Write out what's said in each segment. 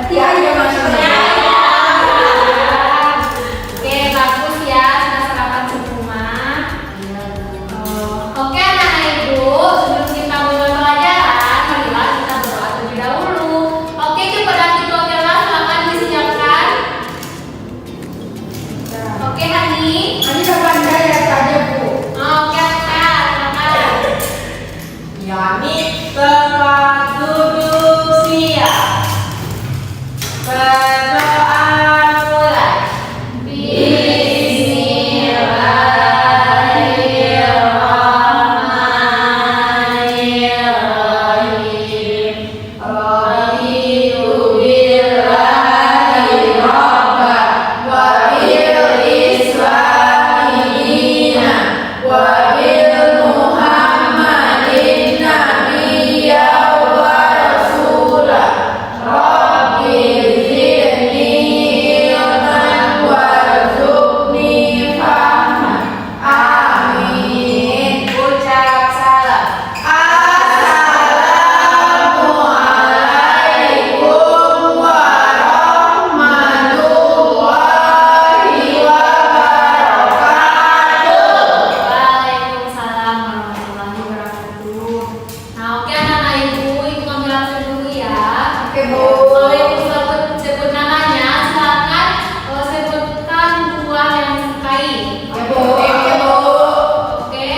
Hati aja maksudnya. Oke, bagus ya, sudah sarapan semua. Oke anak-anak ibu, sebelum kita mulai pelajaran, marilah kita berdoa terlebih dahulu. Oke, kepada kita kelas silakan disiapkan. Oke Hani. Hani kapan saya saja Bu? Oke Kak, silakan. Yani tempat duduk siap. Berdoa mulai. Bismillahirrahmanirrahim. Raditu billahi rabban wa bil islami dinan wa bil muhammadin nabiyya wa rasulah. Rabbi zidni ilman warzuqni fahman. Amin. Ucap salam. Assalamualaikum warahmatullahi wabarakatuh. Waalaikumsalam warahmatullahi wabarakatuh. Nah, oke anak-anak ibu ngambil absen dulu ya. Oke Bu. Kalau ibu sebut namanya, silakan sebutkan buah yang disukai. Ya Bu. Oke Bu. Oke,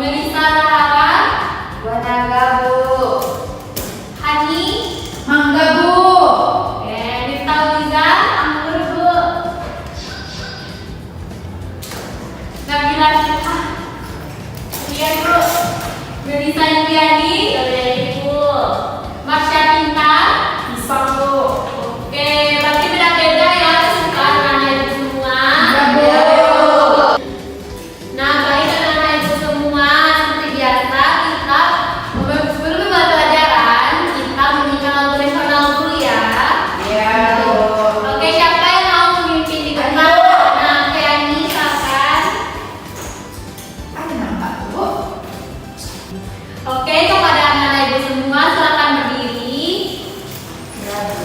Melisa Zahara, Buah naga, Bu. Hani, Mangga Bu. Nifta Uliza, anggur Bu. Nabila Syifah, iya Bu. Melisa Indiani, Bu. Marsha Pinta, Pisang, Bu. oke, berarti beda-beda ya kesukaan anak ibu semua. Ya Bu. Nah, baik anak-anak ibu semua, seperti biasa kita sebelum mulai pelajaran kita menyanyikan lagu nasional dulu ya. Ya Bu. Oke, siapa yang mau memimpin di depan? Nah, Yani, silakan. Ada nama Bu. Oke, kepada anak-anak ibu semua silakan berdiri. Ya Bu.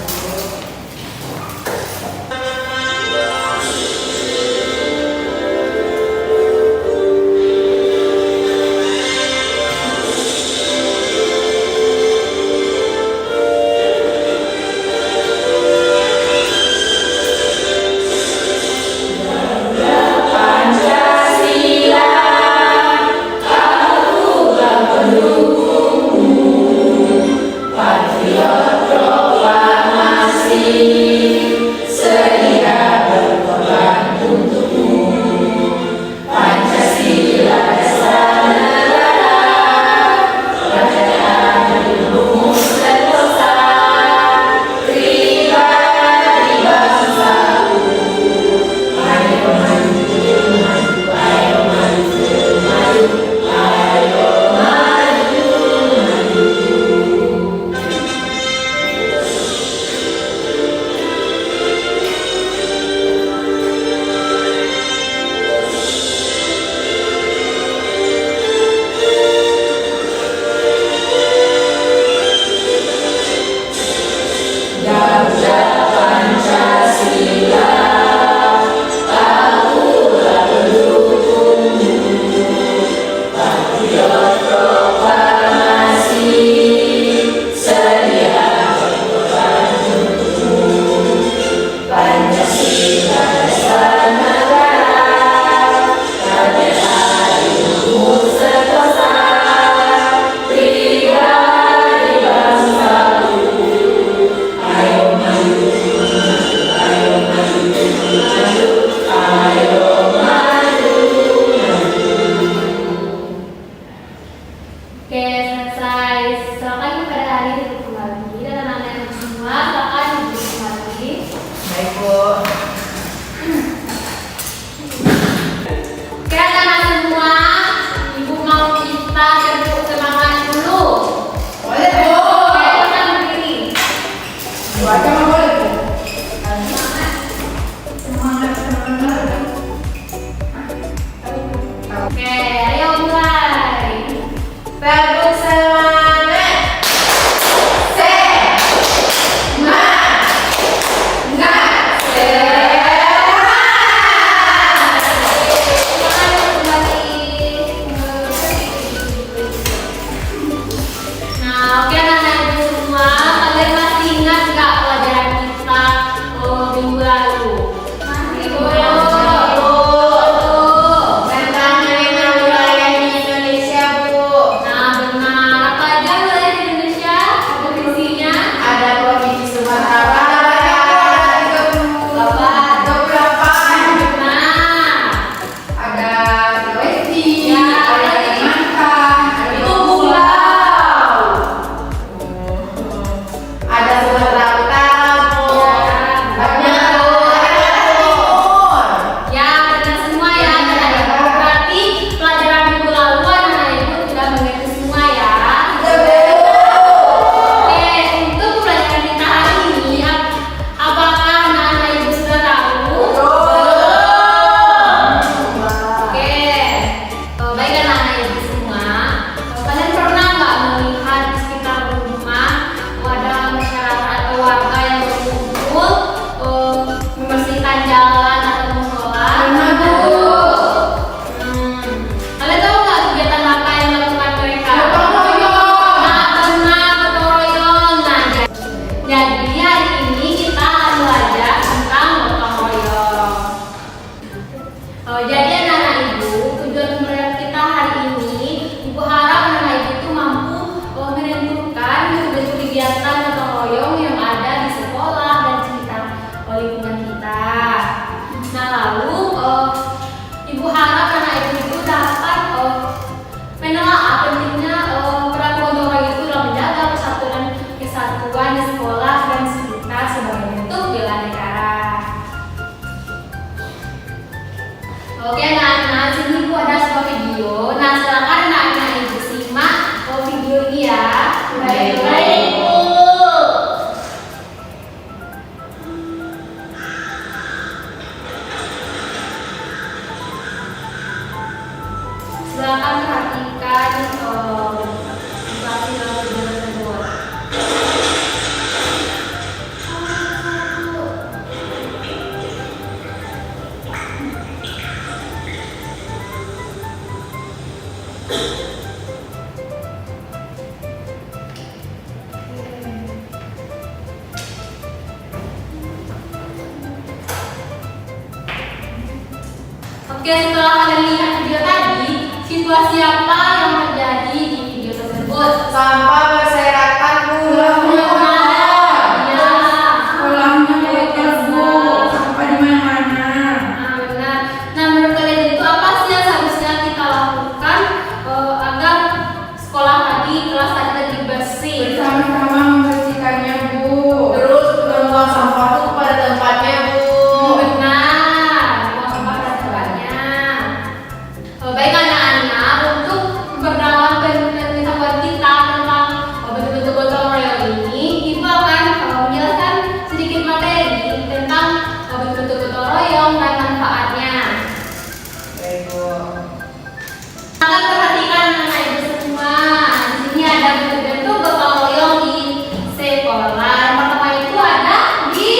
Pancasila, akulah pendukungmu. Patriot proklamasi, sedia berkorban untukmu. Pancasila dasar negara, kerajaan ilmu sentosa, pribadi bangsaku. Ayo maju, maju, ayo maju, maju, ayo maju, maju. Garuda Pancasila, akulah pendukungmu. Patriot proklamasi, sedia berkorban untukmu. Pancasila dasar negara, kerajaan ilmu sentosa, pribadi bangsaku. Ayo maju, ayo maju, maju, ayo maju, maju. Oke, selesai. Silakan kepada hari duduk kembali dan anak-anak ibu semua silakan duduk kembali. Baik Bu. Oke anak-anak semua, ibu mau kita berdoa semangat dulu. Boleh Bu. Oke, silakan berdiri. Bu aja mah boleh Bu. Semangat. Semangat semangat. Oke, ayo mulai. Verbuk semangat. Semangat. Oke, setelah kalian lihat video tadi, situasi apa yang terjadi di video tersebut? Sampah berserakan, Bu. Kolamnya kotor, Bu. Sampah di mana-mana. Benar. Nah, menurut kalian itu apa sih yang seharusnya kita lakukan agar sekolah tadi, kelas tadi lebih bersih? Bersama-sama membersihkannya, Bu. Terus membuang sampah itu pada tempatnya, Bu. Benar, buang sampah pada tempatnya. Baik anak-anak, untuk memperdalam pengetahuan kita tentang bentuk-bentuk gotong royong ini, Ibu akan menjelaskan sedikit materi tentang bentuk-bentuk gotong royong dan manfaatnya. Baik, Bu. Akan perhatikan anak ibu semua. Di sini ada bentuk-bentuk gotong royong di sekolah. Yang pertama itu ada di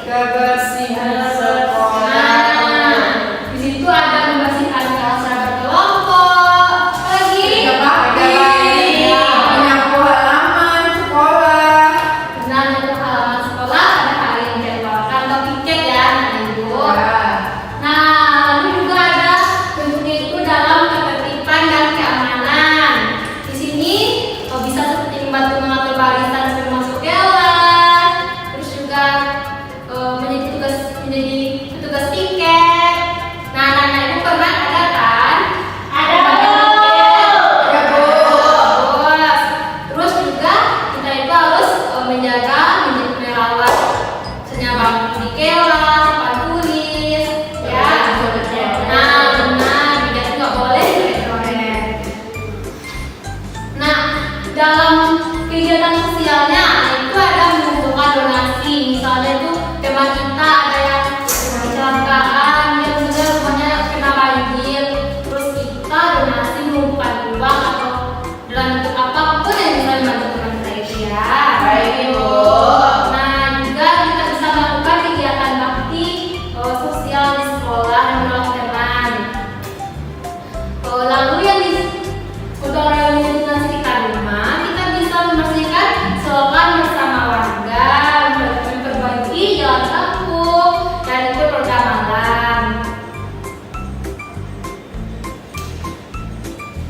Kebersihan sekolah. Nah, di situ ada membersihkan kelas berkelompok. Lagi Menyapu halaman sekolah. benar untuk halaman sekolah ada hari yang dijadwalkan atau piket ya, anak ibu. Nah, lalu juga ada bentuknya itu dalam ketertiban dan keamanan. Di sini bisa seperti membantu mengatur barisan sebelum masuk kelas, terus juga menjadi petugas tiket. Nah, anak-anak ibu pernah ada kan? Ada Ada, Bu. Bos. Terus juga kita itu harus menjaga, merawat misalnya bangku di kelas, tempat tulis, ya. Nah, benar, tidak itu nggak boleh coret-coret. Nah, dalam kegiatan sosialnya itu ada mengumpulkan donasi, misalnya itu tema kita ada yang kecelakaan, yang juga rumahnya kena banjir, terus kita donasi mengumpulkan uang atau dalam bentuk apapun yang bisa membantu teman kita itu ya. Baik, Ibu. Nah, juga kita bisa melakukan kegiatan bakti sosial di sekolah dan menolong teman. Lalu yang di gotong royong di lingkungan sekitar rumah, kita bisa membersihkan selokan bersama warga, memperbaiki jalan kampung, dan itu program malam.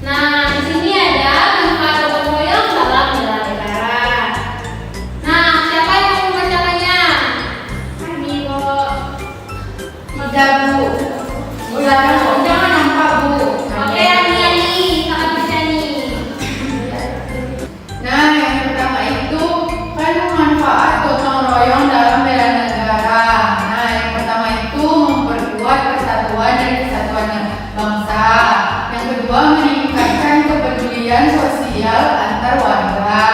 Nah, di sini ada manfaat gotong royong dalam bela negara. Nah, siapa yang mau membacakannya? Kami kok. Tidak, Bu. Jangan nampak, Bu. Oke, Ani, kakak baca nih. Nah, yang pertama itu kan manfaat gotong royong dalam bela negara. Nah, yang pertama itu memperkuat persatuan dan kesatuan bangsa. Yang kedua, meningkatkan kepedulian sosial antar warga.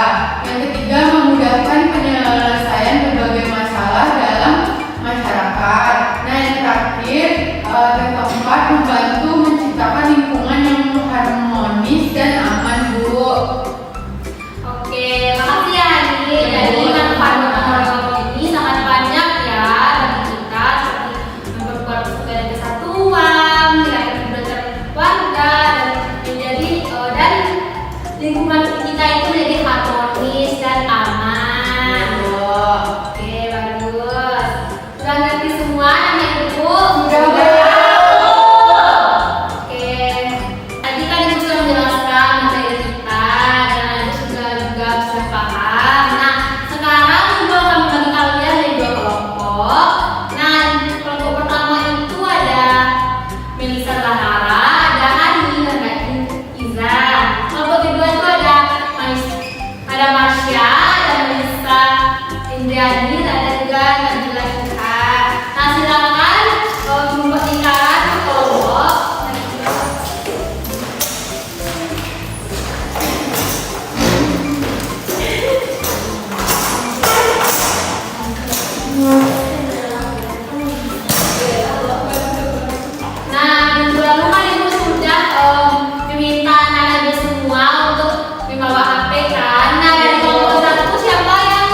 Yang ketiga, memudahkan penyelesaian berbagai masalah dalam masyarakat. Nah, yang terakhir, keempat, membantu menciptakan lingkungan yang harmonis dan aman, Bu. Oke, makasih ya Ani. Jadi manfaat gotong royong ini sangat banyak ya bagi kita, seperti memperkuat persatuan dan kesatuan, meningkatkan kebebasan warga, dan menjadi dan lingkungan kita itu menjadi harmonis dan aman. Oke, bagus. Sudah ngerti semua anak ibu? Oke, tadi kan ibu sudah menjelaskan materi kita dan ibu sudah juga sudah paham. Nah, sekarang ibu akan membagi kalian dari dua kelompok. Nah, kelompok pertama itu ada Melisa Zahara, ada Hani, dan ada Iza. Kelompok kedua itu ada Marsha, ada Melisa Indriani, dan ada juga Najila Syuha. Nah, silakan membuat lingkaran ke kelompok. Nah, minggu lalu kan ibu sudah meminta anak-anak ibu semua untuk membawa HP kan. Nah, dari kelompok satu siapa yang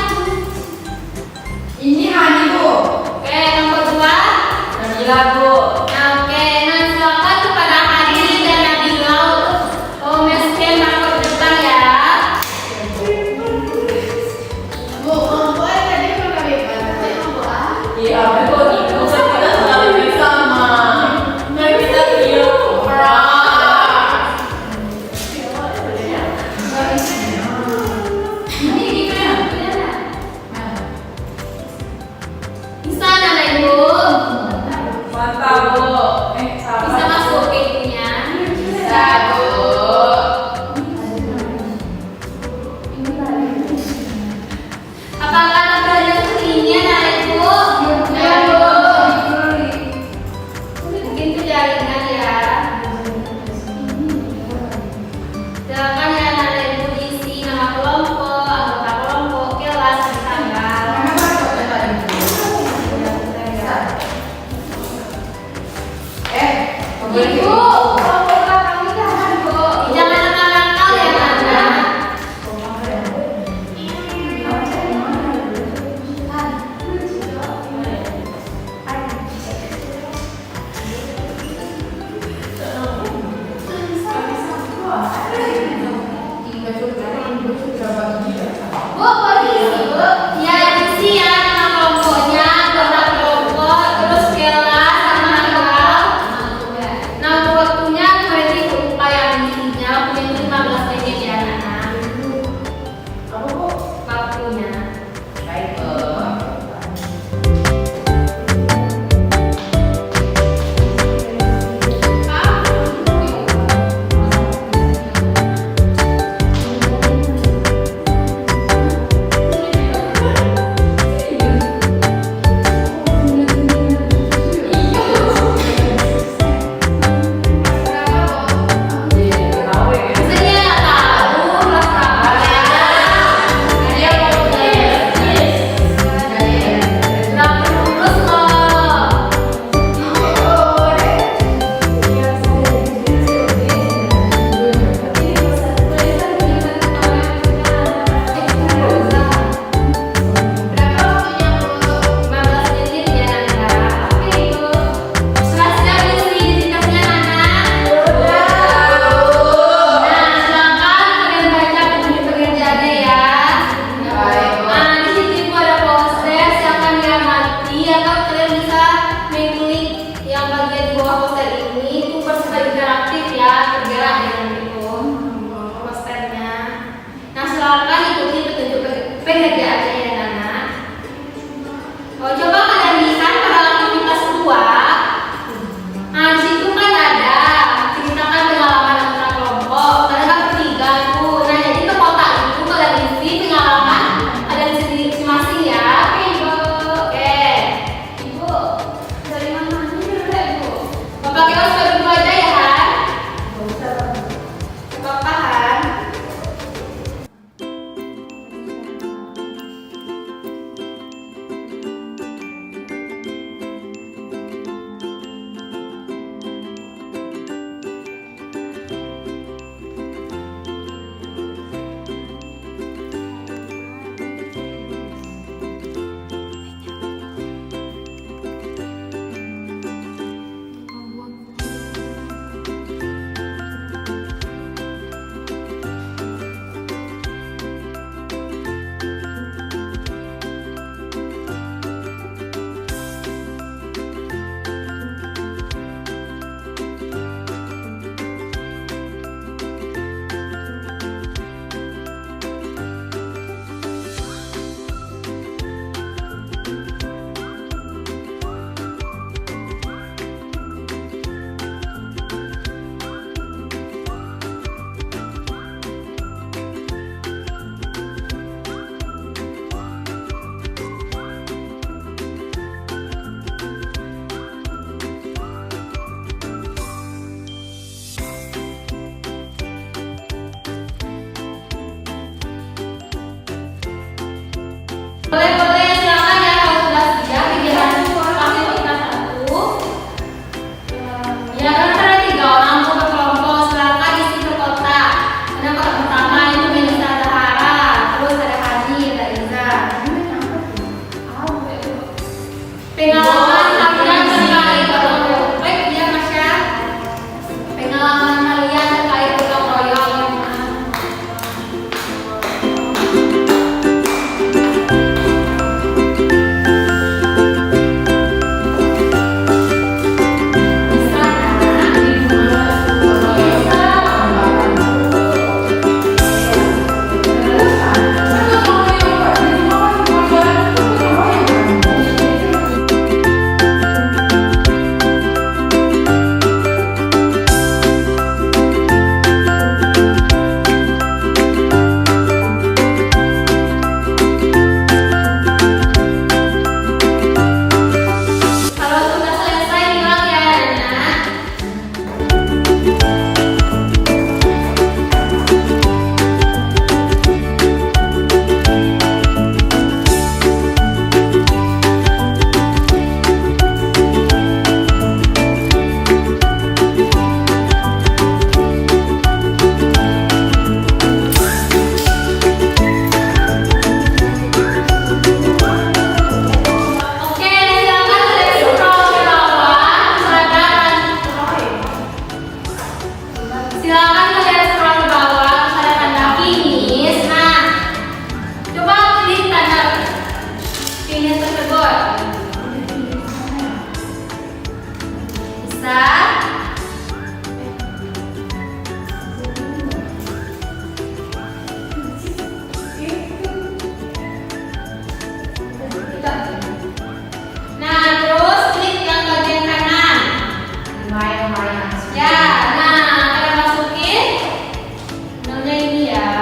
pilihan tersebut? Bisa? Nah, terus klik yang bagian kanan. Ya, nah kalian masukin nomornya ini ya.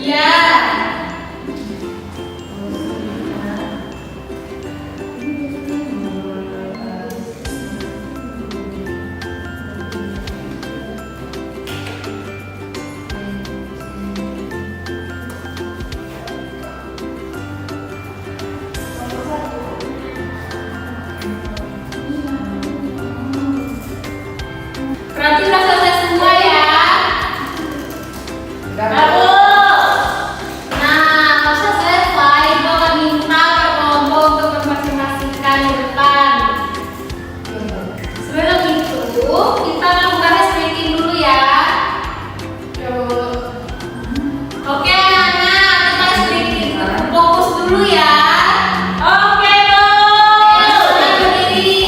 Ya. Berarti udah selesai semua ya. Nah, kalau sudah selesai, gue akan minta ke kelompok untuk mempresentasikan di depan. Sebelum itu, kita melakukan stretching dulu ya. Oke, anak-anak, kita stretching. Fokus dulu ya. Oke, Bu. Oke, berdiri.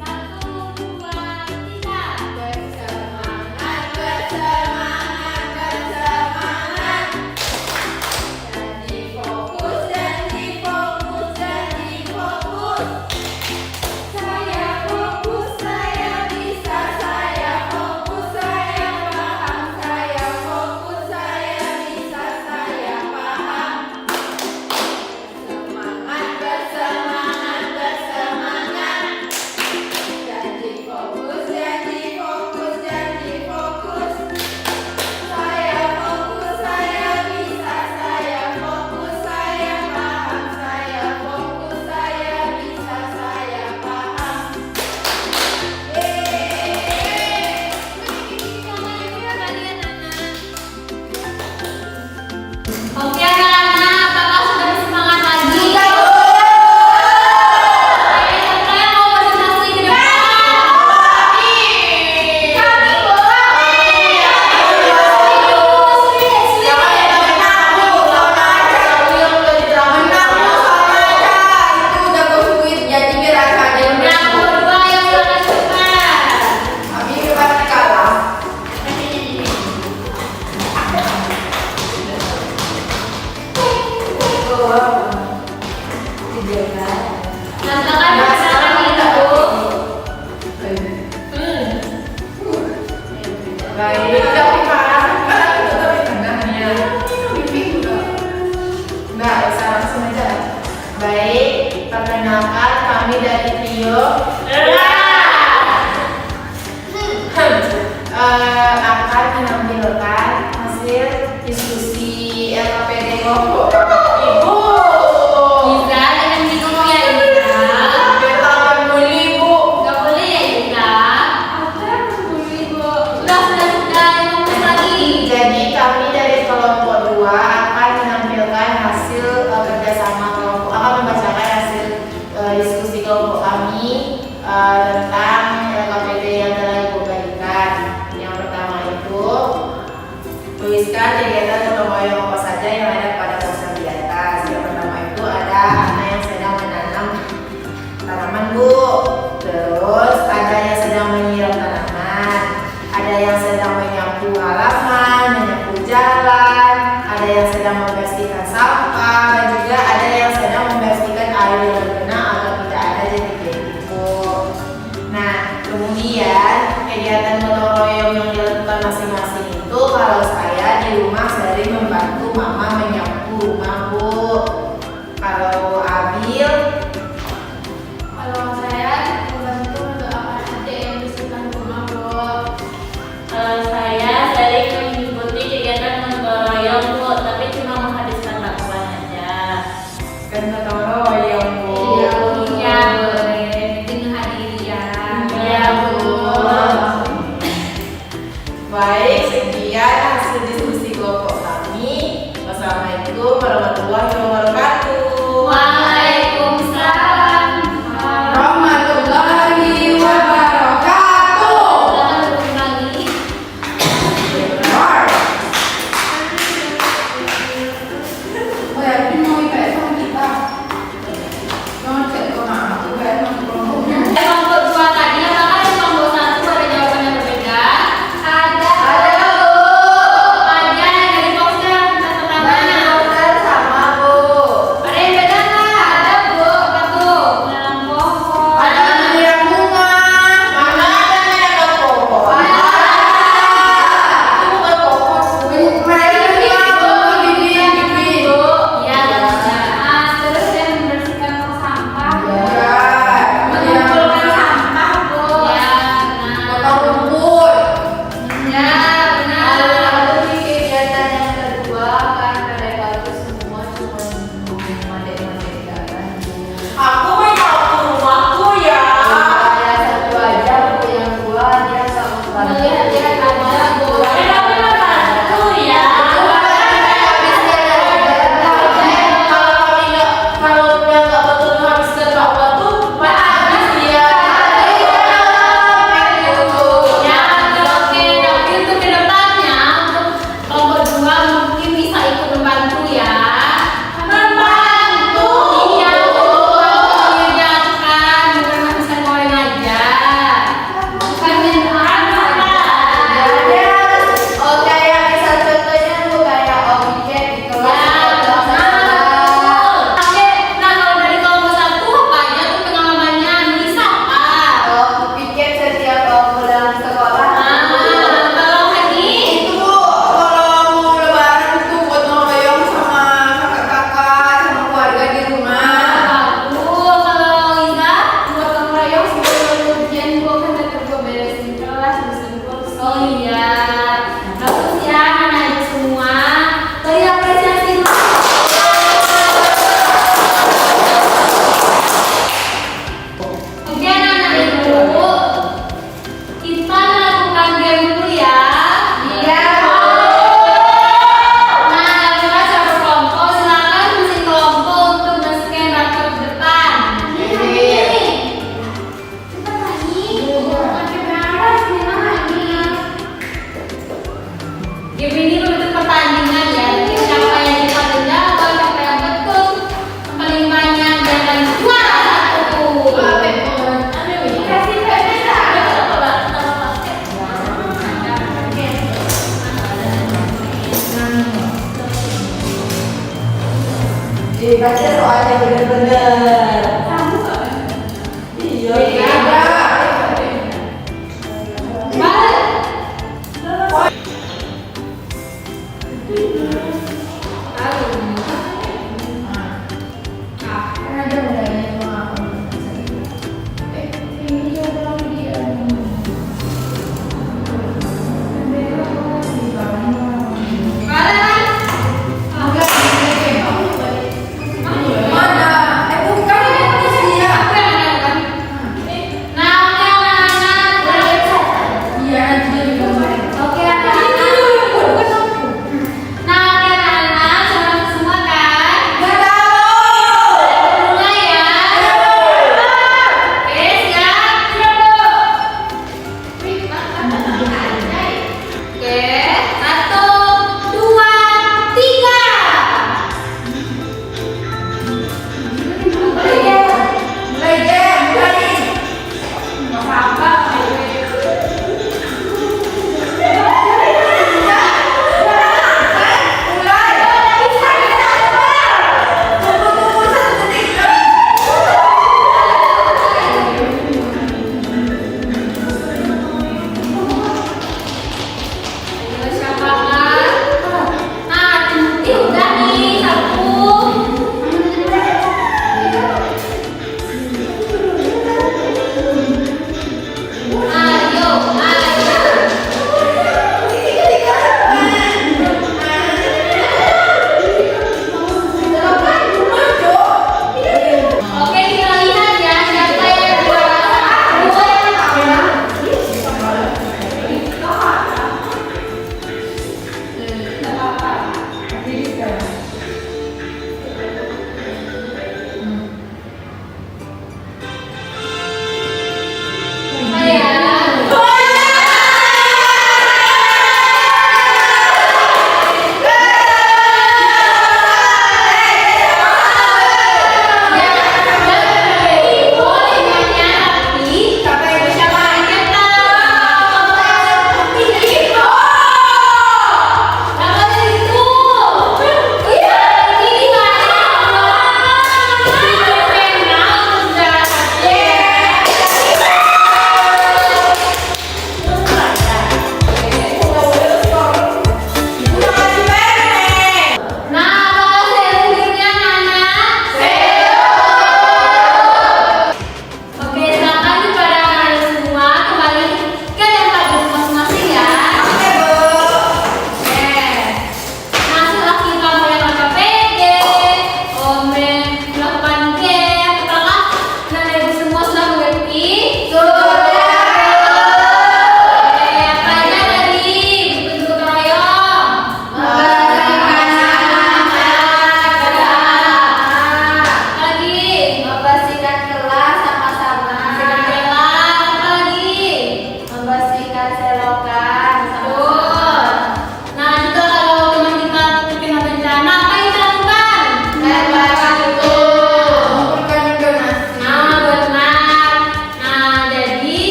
Satu, dua, tiga. Bersemangat, bersemangat, bersemangat. Jadi fokus, jadi fokus, jadi fokus. Saya fokus, saya bisa, saya fokus, saya paham, saya fokus, saya bisa, saya paham. Bersemangat, bersemangat, bersemangat. Jadi fokus, jadi fokus, jadi fokus. Saya fokus, saya bisa, saya fokus, saya paham, saya fokus, saya bisa, saya paham. Oke, anak-anak, apakah sudah bersemangat lagi? Saya mau presentasi ke depan. Nah, berdua yang sudah cepat. Nantikan persiapan itu. Baik, tapi kan itu tapi tengahnya. Nggak usah langsung aja. Baik, perkenalkan kami dari Trio akan menampilkan hasil diskusi LKPD kelompok Ibu. Bisa dengan minum ya, Ika. Tangan muli, Bu. Nggak boleh ya, Ika. Sudah, yang lagi. Jadi kami dari kelompok 2 akan menampilkan hasil kerjasama kelompok, akan membacakan hasil diskusi kelompok kami tentang LKPD yang telah Ibu berikan. Yang pertama itu tuliskan kegiatan gotong royong apa saja yang ada pada poster di atas. Yang pertama itu ada anak yang sedang menanam tanaman, Bu. Terus ada yang sedang menyiram tanaman, ada yang sedang menyapu halaman, menyapu jalan, ada yang sedang membersihkan sampah, dan juga ada yang sedang membersihkan air yang terkena agar tidak ada jentik-jentik, Bu. Nah, kemudian kegiatan gotong royong yang dilakukan masing-masing itu, kalau saya di rumah sering membantu mama menyapu rumah, Bu. Kalau Abil, Kalau saya membantu mendoakan adik yang bersihkan rumah, Bu. Kalau saya sering mengikuti kegiatan gotong royong, Bu, tapi cuma menghabiskan waktu aja. kan gotong royong, Bu. Iya, boleh. Dengan hadiah. Iya, Bu. Baik, sekian hasil diskusi kelompok kami. Wassalamualaikum warahmatullahi wabarakatuh. Waalaikumsalam. Warahmatullahi wabarakatuh. Oh ya, ini mau IPS sama kita. Jangan cek kemana, IPS sama kelompoknya. Kelompok 2 tadi apakah di kelompok 1 ada jawaban yang berbeda? Ada. Ada yang dari poster kita pertama. Sama, Bu. Ada yang beda nggak? Ada Bu. Apa tuh? Menanam pohon. Ada yang bunga. Mana ada menanam pohon? Itu bukan pohon. Mereka bunga, bibit. Iya, nah, terus yang membersihkan tong sampah. Mengumpulkan sampah, Bu. Ya, benar. potong rumput. Ya, benar. Lalu di kegiatan yang kedua kan mereka itu semua cuma mandek-mandek kan. Aku main waktu rumahku ya. Saya satu aja Bu, yang dua dia nggak mau bantu. Lihat aja, Bu. Tapi membantu ya. Kalau dia nggak betul habiskan waktu, habis dia. Ya, oke. Tapi untuk kedepannya, untuk kelompok 2 mungkin bisa ikut membantu ya. Membantu. Iya, untuk mengerjakan, bukan habiskan orang aja. Bukan main Oh kayak misal contohnya Bu kayak objek di kelas. Oke, nah kalau dari kelompok 1 apa aja tuh pengalamannya? Bisa apa? Aku pikir setiap pulang sekolah. Kalau Hani, Itu kalau mau lebaran tuh gotong royong sama kakak-kakak sama keluarga di rumah. bagus. Kalau Iza, gotong royong sebelum ujian gua kan tetap gua beresin kelas, beresin kursi. Oh iya, bagus ya anak-anak semua. Beri apresiasi dulu. Oke anak-anak ibu, kita melakukan game dulu ya. Iya. Nah, kita satu kelompok, silakan mesin kelompok untuk men-scan barcode depan. Ini. Cepat lagi. Pakai beras gimana ini? Game ini bentuk pertandingan ya. Jadi siapa yang cepat menjawab, siapa yang betul, yang paling banyak dan paling juara satu. Kasih beda. Baca soalnya bener-bener. Iya. Balik. Mana? Bukan.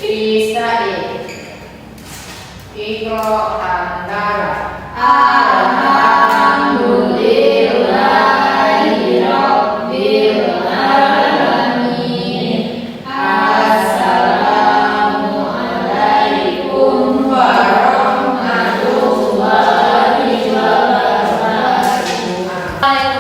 Israel. Ikro antara. Alhamdulillahirabbil alamin. Assalamualaikum warahmatullahi wabarakatuh.